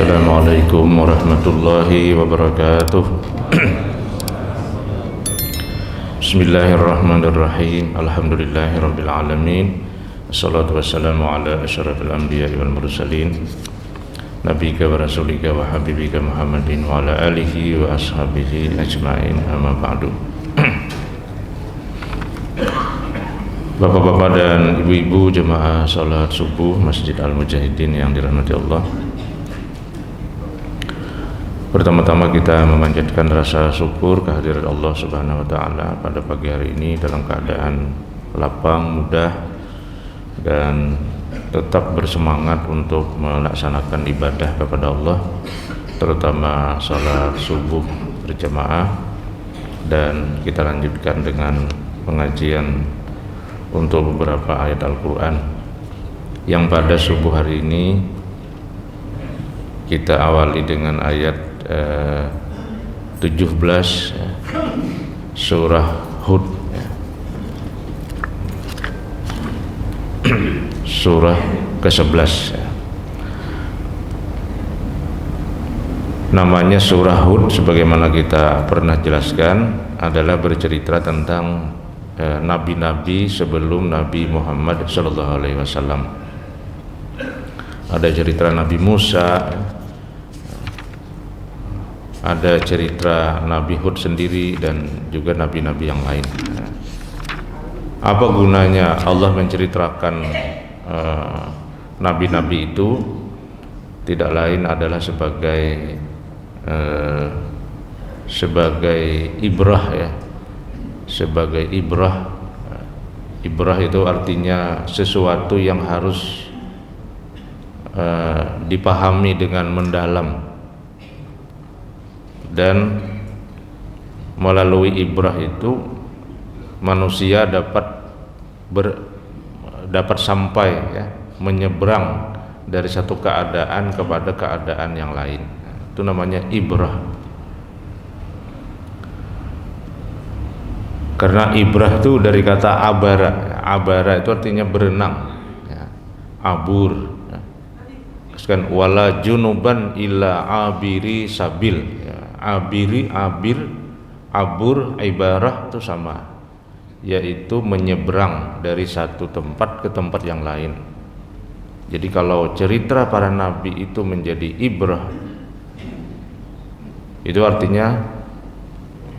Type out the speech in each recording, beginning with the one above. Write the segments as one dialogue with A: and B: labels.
A: Assalamualaikum warahmatullahi wabarakatuh. Bismillahirrahmanirrahim. Alhamdulillahirabbil alamin. Wassalatu wassalamu ala asyrafil anbiya'i wal mursalin nabiyika wa rasulika wa habibika Muhammadin wa ala alihi wa ashabihi ajma'in, amma ba'du. Bapak-bapak dan ibu-ibu jemaah salat subuh Masjid Al-Mujahidin yang dirahmati Allah, pertama-tama kita memanjatkan rasa syukur kehadirat Allah Subhanahu wa taala pada pagi hari ini dalam keadaan lapang, mudah dan tetap bersemangat untuk melaksanakan ibadah kepada Allah, terutama salat subuh berjamaah. Dan kita lanjutkan dengan pengajian untuk beberapa ayat Al-Quran yang pada subuh hari ini kita awali dengan ayat 17 surah Hud, surah ke-11. Namanya surah Hud, sebagaimana kita pernah jelaskan, adalah bercerita tentang nabi-nabi sebelum Nabi Muhammad SAW. Ada cerita Nabi Musa, ada cerita Nabi Hud sendiri, dan juga nabi-nabi yang lain. Apa gunanya Allah menceritakan nabi-nabi itu? Tidak lain adalah sebagai ibrah, ya, sebagai ibrah. Ibrah itu artinya sesuatu yang harus dipahami dengan mendalam, dan melalui ibrah itu manusia dapat sampai, ya, menyeberang dari satu keadaan kepada keadaan yang lain. Itu namanya ibrah. Karena ibrah itu dari kata abara. Abara itu artinya berenang, ya, abur, ya. Kan wala junuban illa abiri sabil, ya. Abiri, abir, abur, ibarah itu sama, yaitu menyeberang dari satu tempat ke tempat yang lain. Jadi kalau cerita para nabi itu menjadi ibrah, itu artinya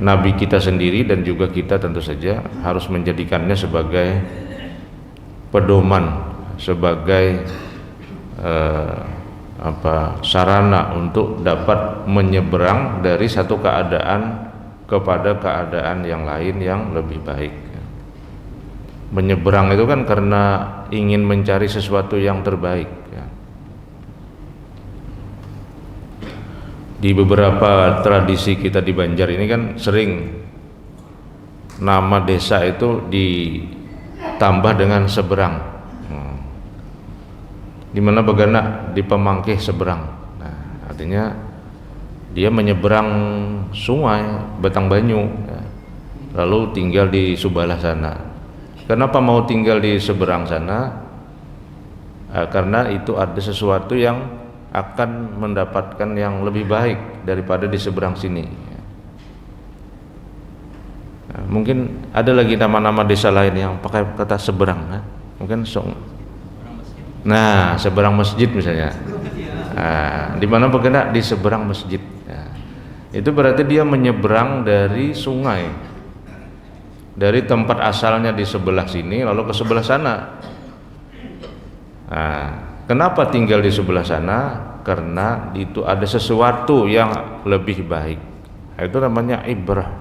A: nabi kita sendiri dan juga kita tentu saja harus menjadikannya sebagai pedoman, sebagai sarana untuk dapat menyeberang dari satu keadaan kepada keadaan yang lain yang lebih baik. Menyeberang itu kan karena ingin mencari sesuatu yang terbaik, ya. Di beberapa tradisi kita di Banjar ini kan sering nama desa itu ditambah dengan seberang, dimana begana di pemangkih seberang. Nah, artinya dia menyeberang sungai Batangbanyu, ya, lalu tinggal di sebelah sana. Kenapa mau tinggal di seberang sana? Karena itu ada sesuatu yang akan mendapatkan yang lebih baik daripada di seberang sini. Nah, mungkin ada lagi nama-nama desa lain yang pakai kata seberang, nah, mungkin seberang masjid misalnya. Nah, di mana bergerak di seberang masjid. Nah, itu berarti dia menyeberang dari sungai, dari tempat asalnya di sebelah sini lalu ke sebelah sana. Nah, kenapa tinggal di sebelah sana? Karena itu ada sesuatu yang lebih baik. Itu namanya ibrah.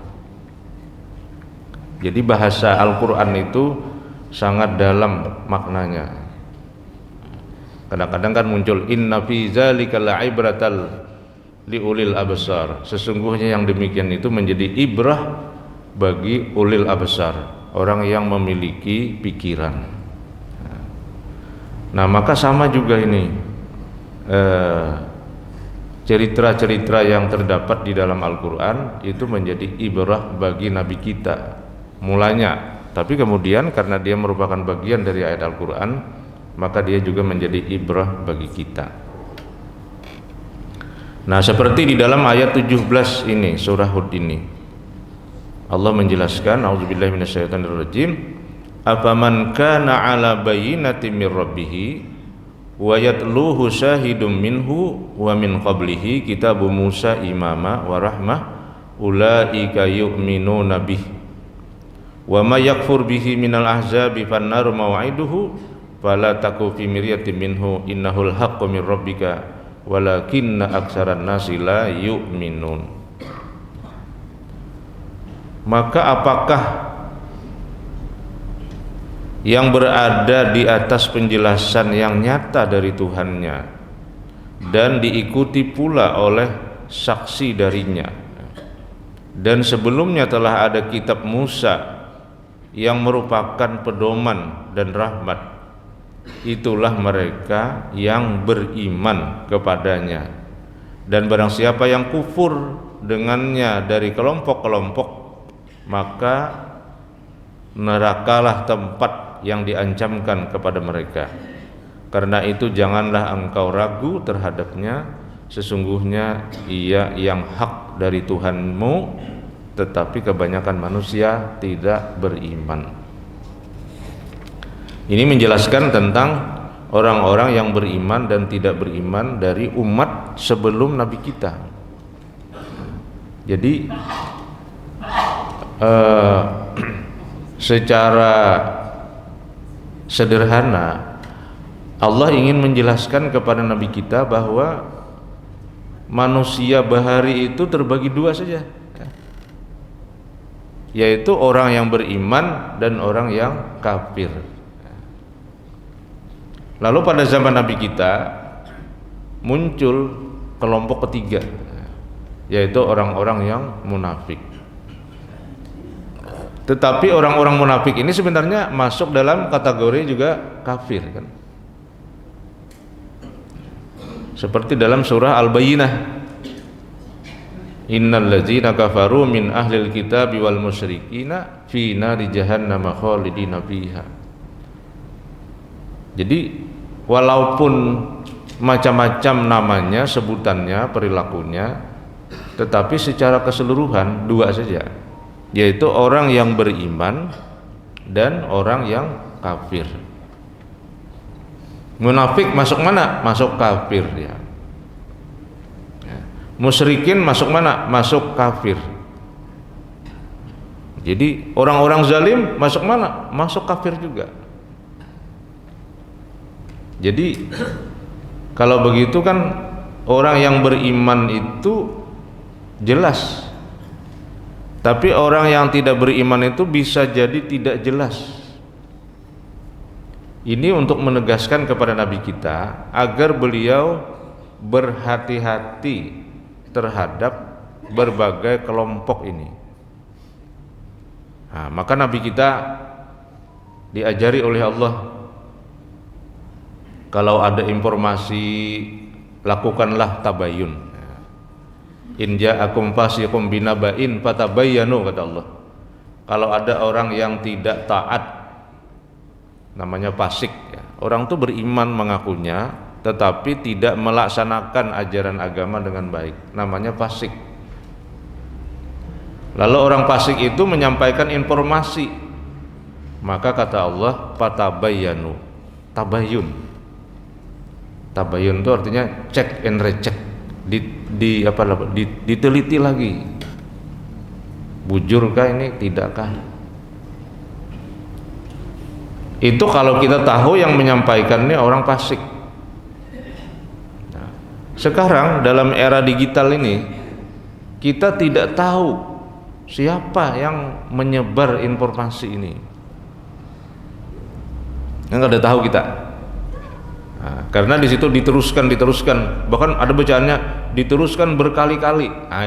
A: Jadi bahasa Al-Quran itu sangat dalam maknanya. Kadang-kadang kan muncul inna fi dzalika la'ibratal liulil absar. Sesungguhnya yang demikian itu menjadi ibrah bagi ulil absar, orang yang memiliki pikiran. Nah, maka sama juga ini cerita-cerita yang terdapat di dalam Al-Quran itu menjadi ibrah bagi Nabi kita mulanya, tapi kemudian karena dia merupakan bagian dari ayat Al-Quran, maka dia juga menjadi ibrah bagi kita. Nah, seperti di dalam ayat 17 ini, surah Hud ini, Allah menjelaskan, auzubillahi minasyaitonirrajim, afaman kana ala bayyinatin mir rabbih wa yatluhu syahidum minhu wa min qablihi kitabu Musa imama wa rahmah ulaika yu'minuna bih wa may yakfur bihi minal ahzabi fannaru maw'iduhu fala taku fi miryatin minhu innahul haqqu mir rabbika walakinna aktsaran nasi la yu'minun. Maka apakah yang berada di atas penjelasan yang nyata dari Tuhannya dan diikuti pula oleh saksi darinya, dan sebelumnya telah ada kitab Musa yang merupakan pedoman dan rahmat, itulah mereka yang beriman kepadanya, dan barang siapa yang kufur dengannya dari kelompok-kelompok, maka nerakalah tempat yang diancamkan kepada mereka. Karena itu janganlah engkau ragu terhadapnya, sesungguhnya ia yang hak dari Tuhanmu, tetapi kebanyakan manusia tidak beriman. Ini menjelaskan tentang orang-orang yang beriman dan tidak beriman dari umat sebelum Nabi kita. Jadi secara sederhana Allah ingin menjelaskan kepada Nabi kita bahwa manusia bahari itu terbagi dua saja, yaitu orang yang beriman dan orang yang kafir. Lalu pada zaman Nabi kita muncul kelompok ketiga, yaitu orang-orang yang munafik. Tetapi orang-orang munafik ini sebenarnya masuk dalam kategori juga kafir, kan? Seperti dalam surah Al-Bayyinah, innal ladzina kafaru min ahlil kitabi wal musyrikina fi nari jahannam khalidina fiha. Jadi walaupun macam-macam namanya, sebutannya, perilakunya, tetapi secara keseluruhan dua saja, yaitu orang yang beriman dan orang yang kafir. Munafik masuk mana? Masuk kafir dia. Musyrikin masuk mana? Masuk kafir. Jadi orang-orang zalim masuk mana? Masuk kafir juga. Jadi kalau begitu kan orang yang beriman itu jelas, tapi orang yang tidak beriman itu bisa jadi tidak jelas. Ini untuk menegaskan kepada Nabi kita agar beliau berhati-hati terhadap berbagai kelompok ini. Nah, maka Nabi kita diajari oleh Allah, kalau ada informasi lakukanlah tabayyun. In ja'akum fasiqun binaba'in fatabayyanu, kata Allah. Kalau ada orang yang tidak taat, namanya fasik ya. Orang itu beriman mengakunya tetapi tidak melaksanakan ajaran agama dengan baik, namanya fasik. Lalu orang fasik itu menyampaikan informasi, maka kata Allah fatabayyanu, tabayyun. Tabayyun itu artinya cek and recheck, diteliti lagi, bujurkah ini, tidakkah. Itu kalau kita tahu yang menyampaikannya orang fasik. Nah, sekarang dalam era digital ini kita tidak tahu siapa yang menyebar informasi ini. Yang ada tahu kita. Nah, karena di situ diteruskan, bahkan ada bacaannya diteruskan berkali-kali. Nah,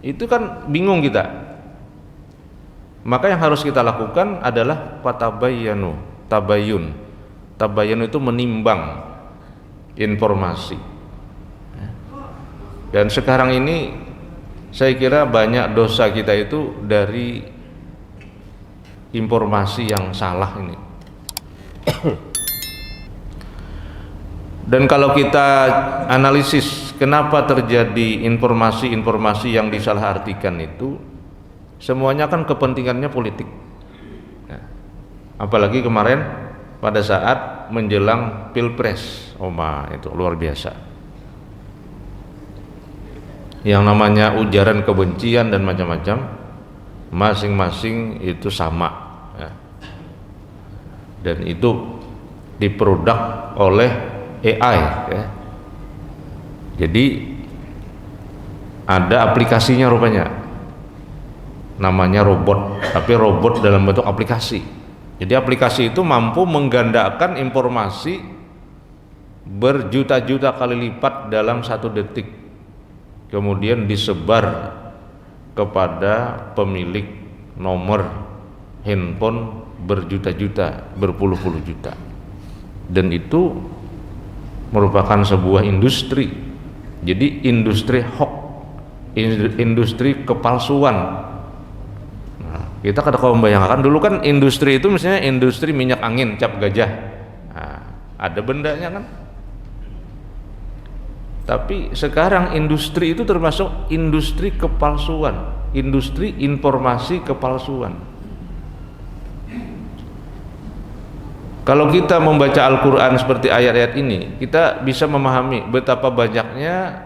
A: itu kan bingung kita. Maka yang harus kita lakukan adalah fatabayyanu, tabayyun. Tabayyun itu menimbang informasi. Dan sekarang ini saya kira banyak dosa kita itu dari informasi yang salah ini. Dan kalau kita analisis kenapa terjadi informasi-informasi yang disalahartikan itu semuanya kan kepentingannya politik. Nah, apalagi kemarin pada saat menjelang Pilpres, itu luar biasa. Yang namanya ujaran kebencian dan macam-macam, masing-masing itu sama, ya. Dan itu diproduk oleh AI, ya. Jadi ada aplikasinya rupanya, namanya robot, tapi robot dalam bentuk aplikasi. Jadi aplikasi itu mampu menggandakan informasi berjuta-juta kali lipat dalam 1 detik, kemudian disebar kepada pemilik nomor handphone berjuta-juta, berpuluh-puluh juta, dan itu merupakan sebuah industri. Jadi industri hoax, industri kepalsuan. Kita kalau membayangkan dulu kan industri itu misalnya industri minyak angin cap gajah, ada bendanya kan. Tapi sekarang industri itu termasuk industri kepalsuan, industri informasi kepalsuan. Kalau kita membaca Al-Quran seperti ayat-ayat ini, kita bisa memahami betapa banyaknya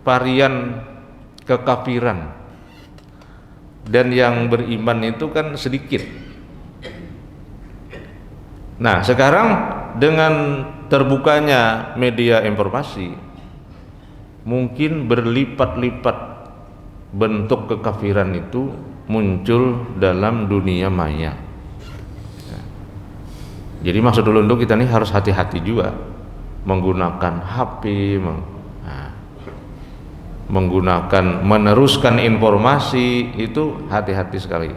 A: varian kekafiran. Dan yang beriman itu kan sedikit. Nah, sekarang dengan terbukanya media informasi, mungkin berlipat-lipat bentuk kekafiran itu muncul dalam dunia maya. Jadi maksud dulu untuk kita nih harus hati-hati juga menggunakan HP, menggunakan meneruskan informasi itu hati-hati sekali.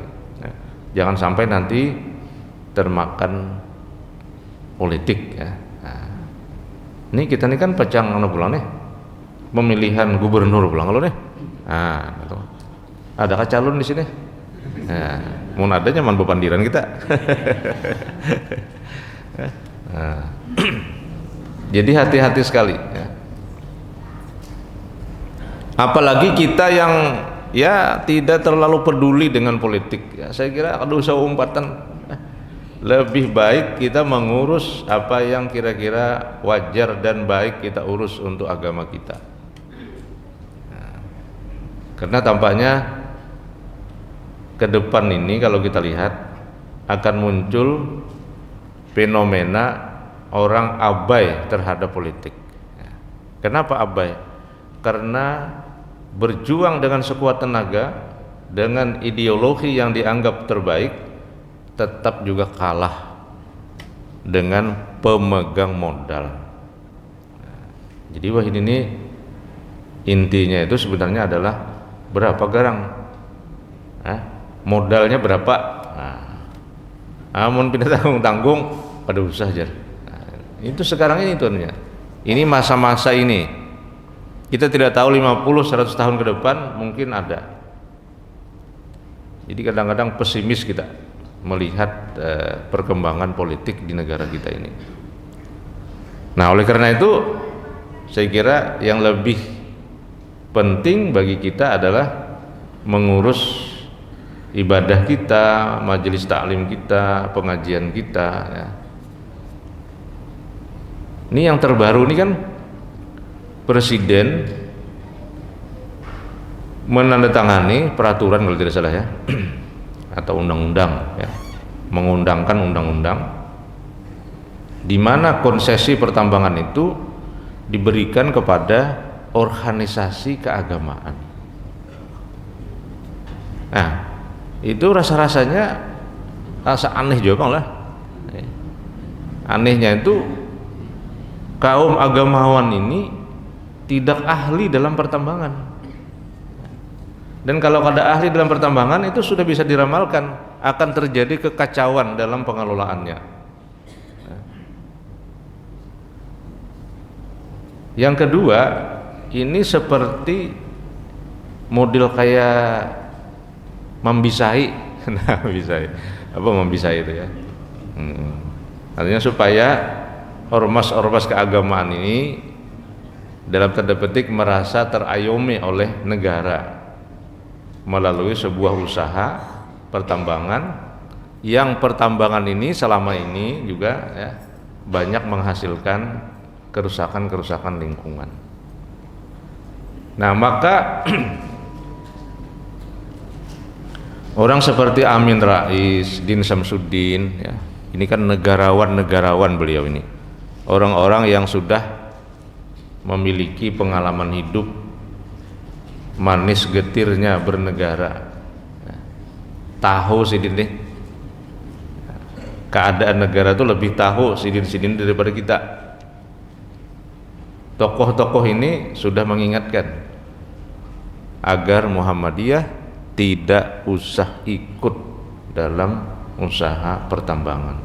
A: Jangan sampai nanti termakan politik, ya. Ini kita nih kan pecang pulang nih, pemilihan gubernur pulang lo nih. Gitu. Adakah calon di sini? Mau ada nyaman bepandiran kita. Jadi hati-hati sekali, ya. Apalagi kita yang ya tidak terlalu peduli dengan politik, ya. Saya kira kalau usah umpatan, lebih baik kita mengurus apa yang kira-kira wajar dan baik kita urus untuk agama kita. Karena tampaknya ke depan ini kalau kita lihat akan muncul fenomena orang abai terhadap politik. Kenapa abai? Karena berjuang dengan sekuat tenaga dengan ideologi yang dianggap terbaik tetap juga kalah dengan pemegang modal. Jadi wah ini intinya itu sebenarnya adalah berapa garang, modalnya berapa. Amun pindah tanggung-tanggung pada usah aja. Itu sekarang ini tuannya. Ini masa-masa ini. Kita tidak tahu 50-100 tahun ke depan mungkin ada. Jadi kadang-kadang pesimis kita melihat perkembangan politik di negara kita ini. Nah, oleh karena itu saya kira yang lebih penting bagi kita adalah mengurus ibadah kita, majelis taklim kita, pengajian kita, ya. Ini yang terbaru ini kan Presiden menandatangani peraturan kalau tidak salah, ya, atau undang-undang, ya, mengundangkan undang-undang di mana konsesi pertambangan itu diberikan kepada organisasi keagamaan. Nah, itu rasa-rasanya rasa aneh juga lah. Anehnya itu kaum agamawan ini tidak ahli dalam pertambangan. Dan kalau ada ahli dalam pertambangan itu sudah bisa diramalkan akan terjadi kekacauan dalam pengelolaannya. Yang kedua, ini seperti model kayak membisai. Nah, membisai. Apa membisai itu, ya? Artinya supaya ormas-ormas keagamaan ini dalam tanda petik merasa terayomi oleh negara melalui sebuah usaha pertambangan, yang pertambangan ini selama ini juga ya, banyak menghasilkan kerusakan lingkungan. Nah maka orang seperti Amin Rais, Din Samsudin ya, ini kan negarawan beliau ini, orang-orang yang sudah memiliki pengalaman hidup manis getirnya bernegara, tahu Sidin nih keadaan negara itu lebih tahu Sidin daripada kita. Tokoh-tokoh ini sudah mengingatkan agar Muhammadiyah tidak usah ikut dalam usaha pertambangan.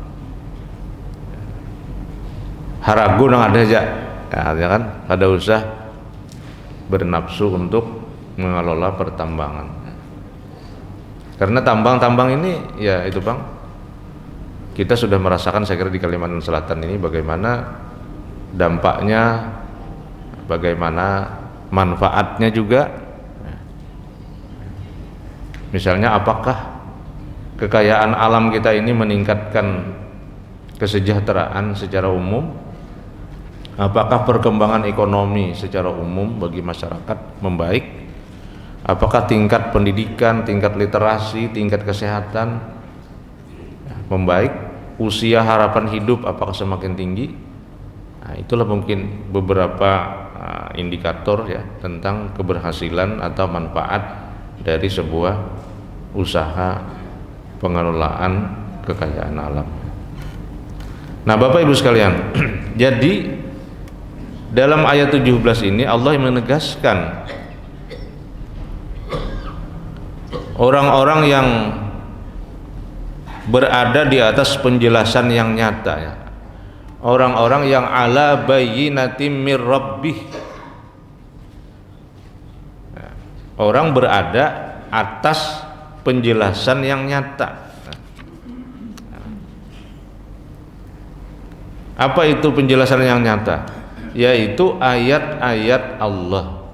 A: Haragu nang ada aja, ya kan? Ada usah bernafsu untuk mengelola pertambangan. Karena tambang-tambang ini ya itu Bang, kita sudah merasakan saya kira di Kalimantan Selatan ini bagaimana dampaknya, bagaimana manfaatnya juga. Misalnya apakah kekayaan alam kita ini meningkatkan kesejahteraan secara umum? Apakah perkembangan ekonomi secara umum bagi masyarakat membaik? Apakah tingkat pendidikan, tingkat literasi, tingkat kesehatan membaik? Usia harapan hidup apakah semakin tinggi? Nah, itulah mungkin beberapa indikator ya tentang keberhasilan atau manfaat dari sebuah usaha pengelolaan kekayaan alam. Nah Bapak Ibu sekalian, jadi dalam ayat 17 ini Allah menegaskan orang-orang yang berada di atas penjelasan yang nyata ya. Orang-orang yang ala bayyinatin mir rabbih. Orang berada atas penjelasan yang nyata. Apa itu penjelasan yang nyata? Yaitu ayat-ayat Allah.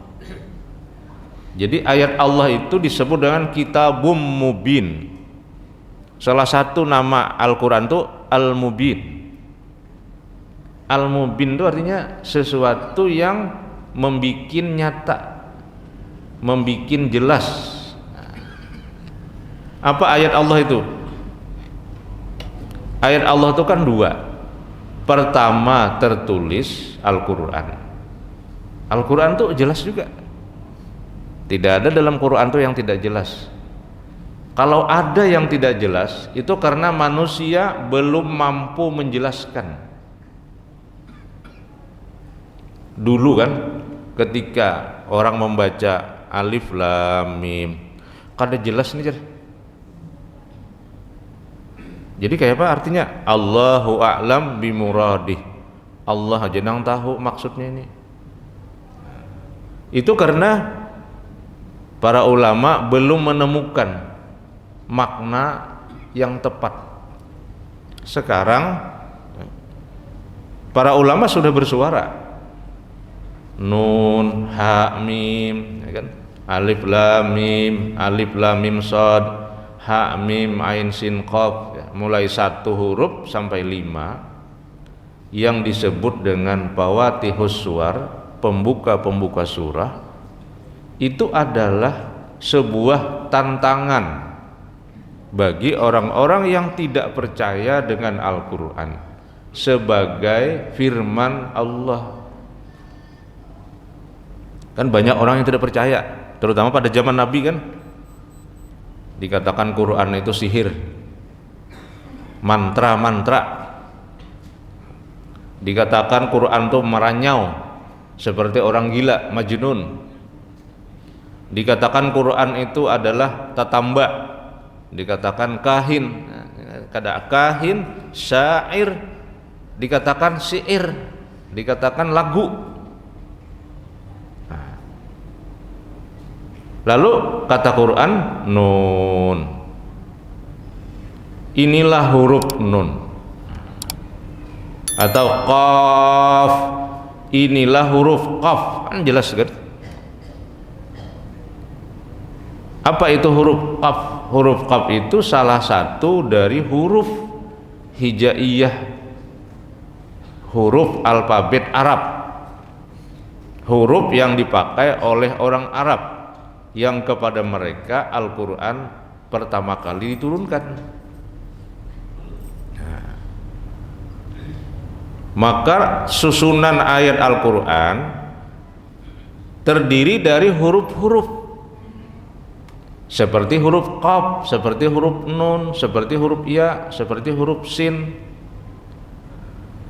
A: Jadi ayat Allah itu disebut dengan kitabum mubin. Salah satu nama Al-Quran itu Al-Mubin. Al-Mubin itu artinya sesuatu yang membikin nyata, membikin jelas. Apa ayat Allah itu? Ayat Allah itu kan dua. Pertama tertulis Al-Quran. Al-Quran itu jelas juga. Tidak ada dalam Quran itu yang tidak jelas. Kalau ada yang tidak jelas, itu karena manusia belum mampu menjelaskan. Dulu kan, ketika orang membaca Alif Lam Mim, kada jelas nih. Jadi kayak apa artinya? Allahu a'lam bimuradih. Allah aja yang tahu maksudnya ini. Itu karena para ulama belum menemukan makna yang tepat. Sekarang para ulama sudah bersuara. Nun, ha, mim, ya kan? Alif lam mim shad, ha, mim, ain, sin, qaf, ya. Mulai 1 huruf sampai 5 yang disebut dengan fawatihus suwar, pembuka surah, itu adalah sebuah tantangan bagi orang-orang yang tidak percaya dengan Al-Quran sebagai firman Allah. Kan banyak orang yang tidak percaya, terutama pada zaman Nabi kan dikatakan Quran itu sihir, mantra-mantra. Dikatakan Quran itu meranyau seperti orang gila, majnun. Dikatakan Quran itu adalah tatamba. Dikatakan kahin, kada kahin, syair, dikatakan syair, dikatakan lagu. Lalu kata Quran nun, inilah huruf nun, atau qaf, inilah huruf qaf, kan jelas kan? Apa itu huruf qaf? Huruf qaf itu salah satu dari huruf hijaiyah, huruf alfabet Arab, huruf yang dipakai oleh orang Arab yang kepada mereka Al-Quran pertama kali diturunkan. Nah, maka susunan ayat Al-Quran terdiri dari huruf-huruf seperti huruf qaf, seperti huruf nun, seperti huruf ya, seperti huruf sin.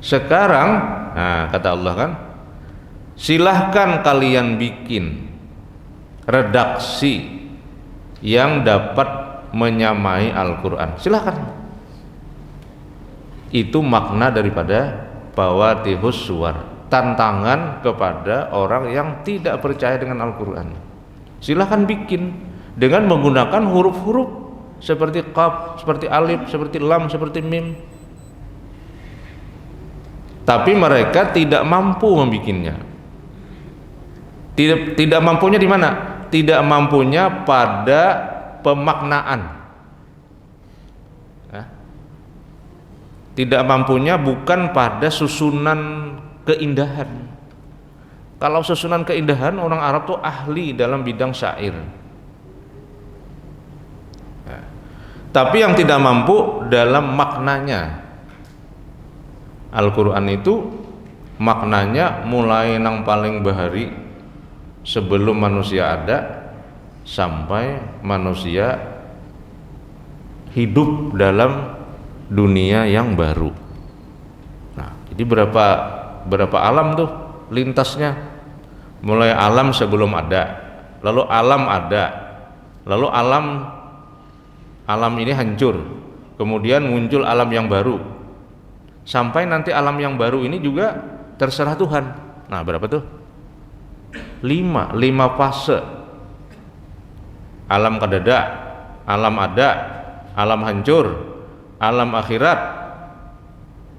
A: Sekarang, nah kata Allah kan, silahkan kalian bikin redaksi yang dapat menyamai Al-Quran, silahkan. Itu makna daripada Fawatihus Suwar, tantangan kepada orang yang tidak percaya dengan Al-Quran. Silahkan bikin dengan menggunakan huruf-huruf seperti qaf, seperti alif, seperti lam, seperti mim. Tapi mereka tidak mampu membikinnya. Tidak mampunya di mana? Tidak mampunya pada pemaknaan. Tidak mampunya bukan pada susunan keindahan. Kalau susunan keindahan, orang Arab tuh ahli dalam bidang syair. Tapi yang tidak mampu dalam maknanya. Al-Quran itu maknanya mulai nang paling bahari sebelum manusia ada sampai manusia hidup dalam dunia yang baru. Nah, jadi berapa alam tuh lintasnya, mulai alam sebelum ada, lalu alam ada, lalu alam ini hancur, kemudian muncul alam yang baru, sampai nanti alam yang baru ini juga terserah Tuhan. Nah, berapa tuh? 5 fase. Alam kadada, alam ada, alam hancur, alam akhirat.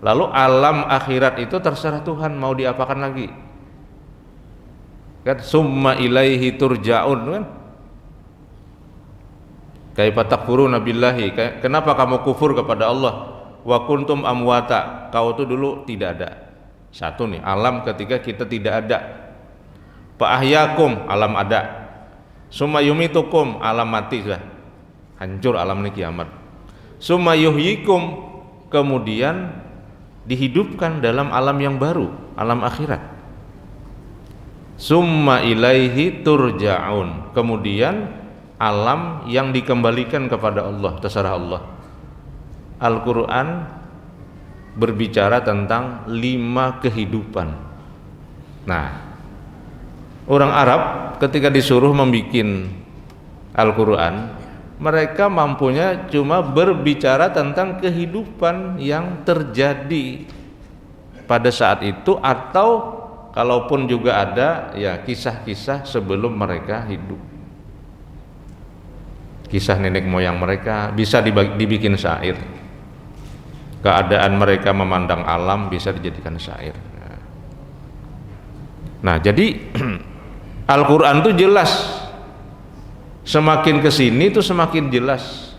A: Lalu alam akhirat itu terserah Tuhan mau diapakan lagi. Kan summa ilaihi turja'un kan? Kaifa takfuruna billahi, kenapa kamu kufur kepada Allah? Wa kuntum amwata, kau itu dulu tidak ada. Satu nih, alam ketika kita tidak ada. Fa ahyakum, alam ada. Summa yumitukum, alam mati sudah. Hancur alam ini kiamat. Summa yuhyikum, kemudian dihidupkan dalam alam yang baru, alam akhirat. Summa ilaihi turja'un, kemudian alam yang dikembalikan kepada Allah, terserah Allah. Al-Quran berbicara tentang 5 kehidupan. Nah, orang Arab ketika disuruh membuat Al-Quran, mereka mampunya cuma berbicara tentang kehidupan yang terjadi pada saat itu, atau kalaupun juga ada ya kisah-kisah sebelum mereka hidup. Kisah nenek moyang mereka bisa dibikin syair. Keadaan mereka memandang alam bisa dijadikan syair. Nah, jadi Al-Quran itu jelas. Semakin kesini itu semakin jelas.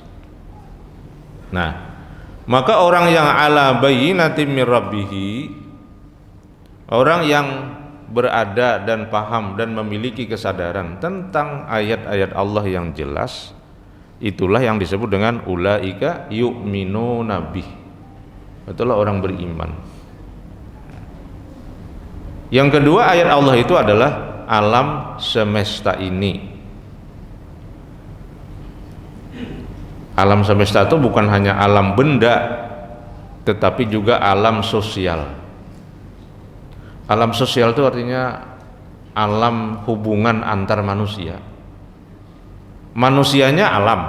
A: Nah, maka orang yang ala bayyinatin mir rabbihi, orang yang berada dan paham dan memiliki kesadaran tentang ayat-ayat Allah yang jelas, itulah yang disebut dengan ulaika yu'minuna bih, itulah orang beriman. Yang kedua, ayat Allah itu adalah alam semesta ini. Alam semesta itu bukan hanya alam benda, tetapi juga alam sosial. Alam sosial itu artinya alam hubungan antar manusia. Manusianya alam.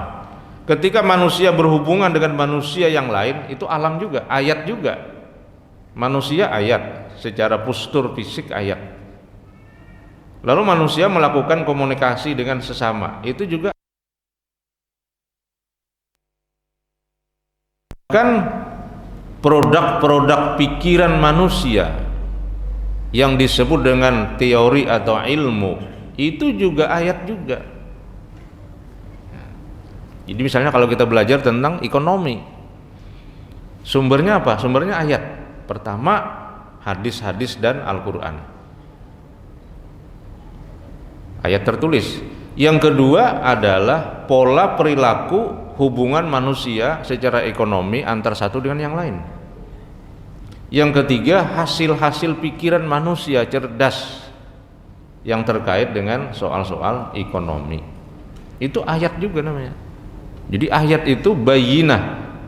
A: Ketika manusia berhubungan dengan manusia yang lain, itu alam juga, ayat juga. Manusia ayat, secara postur fisik ayat. Lalu manusia melakukan komunikasi dengan sesama, itu juga kan produk-produk pikiran manusia yang disebut dengan teori atau ilmu itu juga ayat juga. Jadi misalnya kalau kita belajar tentang ekonomi, sumbernya apa? Sumbernya ayat. Pertama hadis-hadis dan Al-Quran, ayat tertulis. Yang kedua adalah pola perilaku hubungan manusia secara ekonomi antar satu dengan yang lain. Yang ketiga hasil-hasil pikiran manusia cerdas yang terkait dengan soal-soal ekonomi. Itu ayat juga namanya. Jadi ayat itu bayyinah,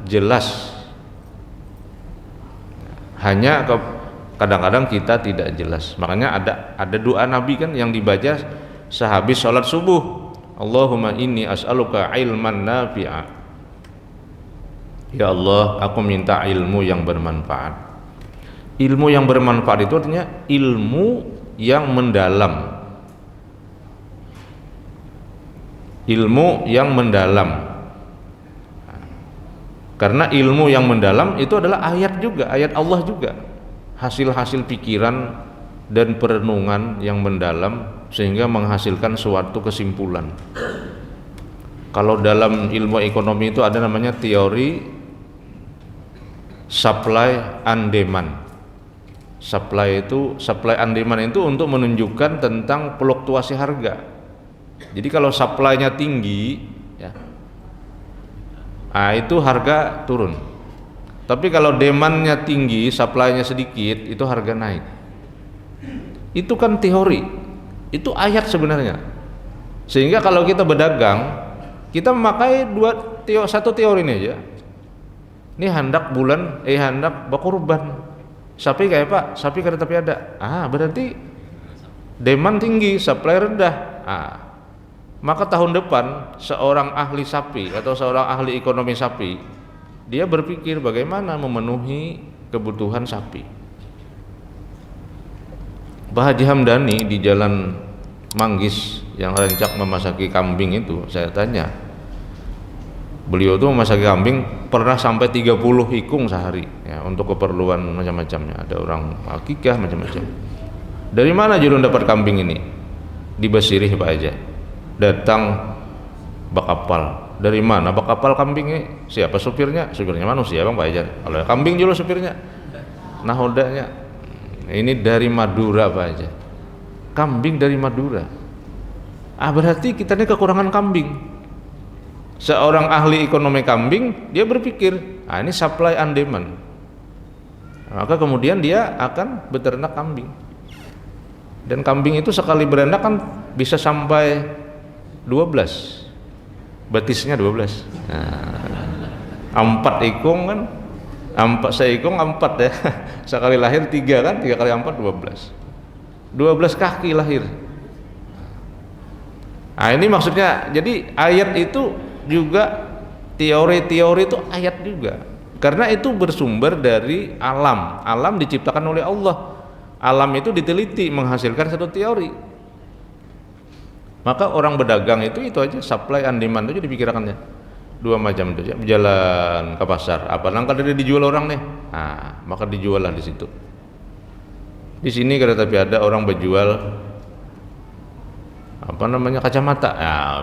A: jelas. Hanya kadang-kadang kita tidak jelas. Makanya ada doa Nabi kan yang dibaca sehabis sholat subuh. Allahumma inni as'aluka ilman nafi'a. Ya Allah, aku minta ilmu yang bermanfaat. Ilmu yang bermanfaat itu artinya ilmu yang mendalam. Ilmu yang mendalam. Karena ilmu yang mendalam itu adalah ayat juga, ayat Allah juga. Hasil-hasil pikiran dan perenungan yang mendalam sehingga menghasilkan suatu kesimpulan. Kalau dalam ilmu ekonomi itu ada namanya teori supply and demand. Supply and demand itu untuk menunjukkan tentang fluktuasi harga. Jadi kalau supply-nya tinggi, ya, itu harga turun. Tapi kalau demand-nya tinggi, supply-nya sedikit, itu harga naik. Itu kan teori, itu ayat sebenarnya. Sehingga kalau kita berdagang, kita memakai satu teori ini aja. Ini hendak bulan, hendak berkorban. Sapi kayak Pak, sapi kada tapi ada. Berarti demand tinggi, supply rendah. Maka tahun depan seorang ahli sapi atau seorang ahli ekonomi sapi, dia berpikir bagaimana memenuhi kebutuhan sapi. Pak Haji Hamdani di Jalan Manggis yang rancak memasaki kambing itu, saya tanya, beliau tuh memasaki kambing pernah sampai 30 ikung sehari ya, untuk keperluan macam-macamnya. Ada orang akikah macam-macam. Dari mana Julun dapat kambing ini? Di Basirih Pak aja. Datang bak kapal. Dari mana bak kapal kambingnya? Siapa supirnya? Supirnya manusia Bang Pak aja. Kalau kambing Julun supirnya. Nahodanya. Ini dari Madura Pak aja. Kambing dari Madura. Berarti kita ini kekurangan kambing. Seorang ahli ekonomi kambing, dia berpikir, ini supply and demand. Maka kemudian dia akan beternak kambing. Dan kambing itu sekali beranak kan bisa sampai 12. Betisnya 12. 4 ikung kan, 4 seikung 4 ya. Sekali lahir 3 kan, 3 kali 4 12. 12 kaki lahir. Ini maksudnya, jadi ayat itu juga teori-teori itu ayat juga, karena itu bersumber dari alam. Alam diciptakan oleh Allah. Alam itu diteliti menghasilkan satu teori. Maka orang berdagang itu aja, supply and demand itu dipikirkannya 2 macam itu. Jalan ke pasar, apa nangka dari dijual orang nih, maka dijual lah di situ. Di sini kada tapi ada orang berjual kacamata,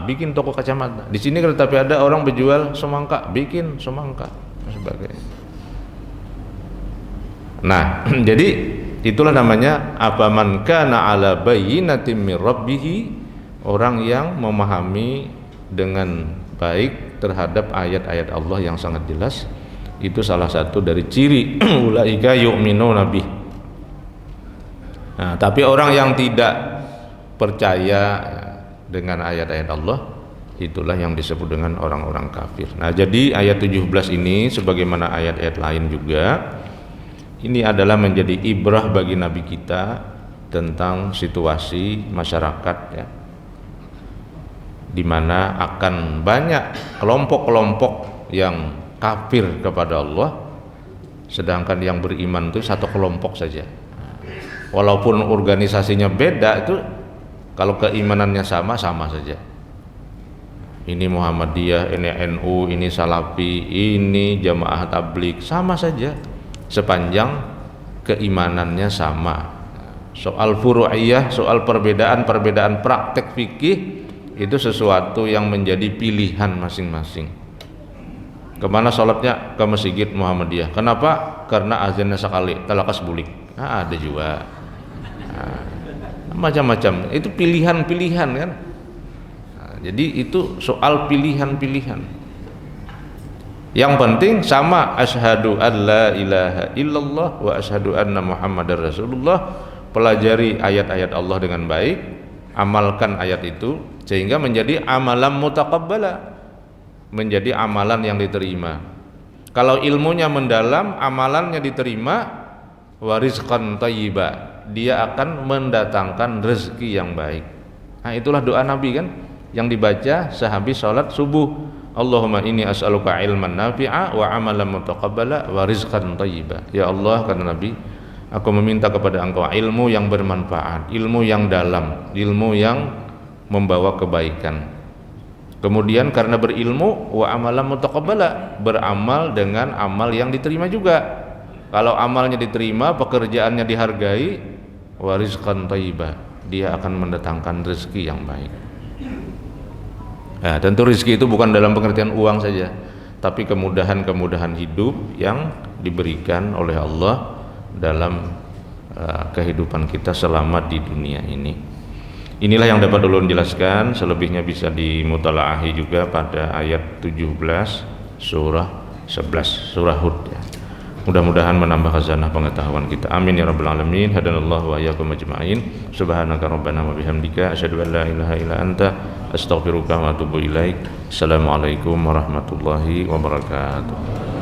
A: bikin toko kacamata. Di sini kalau tapi ada orang berjual semangka, bikin semangka dan sebagainya. Nah, jadi itulah namanya afaman kana ala bayyinatin mir rabbih, orang yang memahami dengan baik terhadap ayat-ayat Allah yang sangat jelas. Itu salah satu dari ciri ulaika yu'minuna bih. Tapi orang yang tidak percaya dengan ayat-ayat Allah, itulah yang disebut dengan orang-orang kafir. Nah, jadi ayat 17 ini sebagaimana ayat-ayat lain juga, ini adalah menjadi ibrah bagi Nabi kita tentang situasi masyarakat ya, di mana akan banyak kelompok-kelompok yang kafir kepada Allah, sedangkan yang beriman itu satu kelompok saja. Walaupun organisasinya beda, itu kalau keimanannya sama saja. Ini Muhammadiyah, ini NU, ini Salafi, ini Jamaah Tabligh, sama saja sepanjang keimanannya sama. Soal furu'iyah, soal perbedaan praktek fikih itu sesuatu yang menjadi pilihan masing-masing. Kemana sholatnya? Ke Masjid Muhammadiyah. Kenapa? Karena azannya sekali, talakas bulik. Nah, ada juga. Nah, macam-macam. Itu pilihan-pilihan kan. Nah, jadi itu soal pilihan-pilihan. Yang penting sama, asyhadu an la ilaha illallah wa asyhadu anna muhammadar rasulullah. Pelajari ayat-ayat Allah dengan baik, amalkan ayat itu sehingga menjadi amalan mutaqabbala, menjadi amalan yang diterima. Kalau ilmunya mendalam, amalannya diterima, warizqan thayyiba, dia akan mendatangkan rezeki yang baik. Nah, itulah doa Nabi kan yang dibaca sehabis salat subuh. Allahumma inni as'aluka ilman nafi'a wa amalan mutaqabbala wa rizqan thayyiba. Ya Allah, kata Nabi, aku meminta kepada Engkau ilmu yang bermanfaat, ilmu yang dalam, ilmu yang membawa kebaikan. Kemudian karena berilmu, wa amalan mutaqabbala, beramal dengan amal yang diterima juga. Kalau amalnya diterima, pekerjaannya dihargai, wa rizqan thayyiba, dia akan mendatangkan rezeki yang baik. Nah, tentu rezeki itu bukan dalam pengertian uang saja, tapi kemudahan-kemudahan hidup yang diberikan oleh Allah dalam kehidupan kita selama di dunia ini. Inilah yang dapat ulun jelaskan, selebihnya bisa dimutolaahi juga pada ayat 17 surah 11 surah Hud ya. Mudah-mudahan menambah khazanah pengetahuan kita. Amin ya rabbal alamin. Hadanallahu wa iyyakum ajma'in. Subhanaka rabbana wa bihamdika asyhadu an la ilaha illa anta astaghfiruka wa atubu ilaik. Assalamualaikum warahmatullahi wabarakatuh.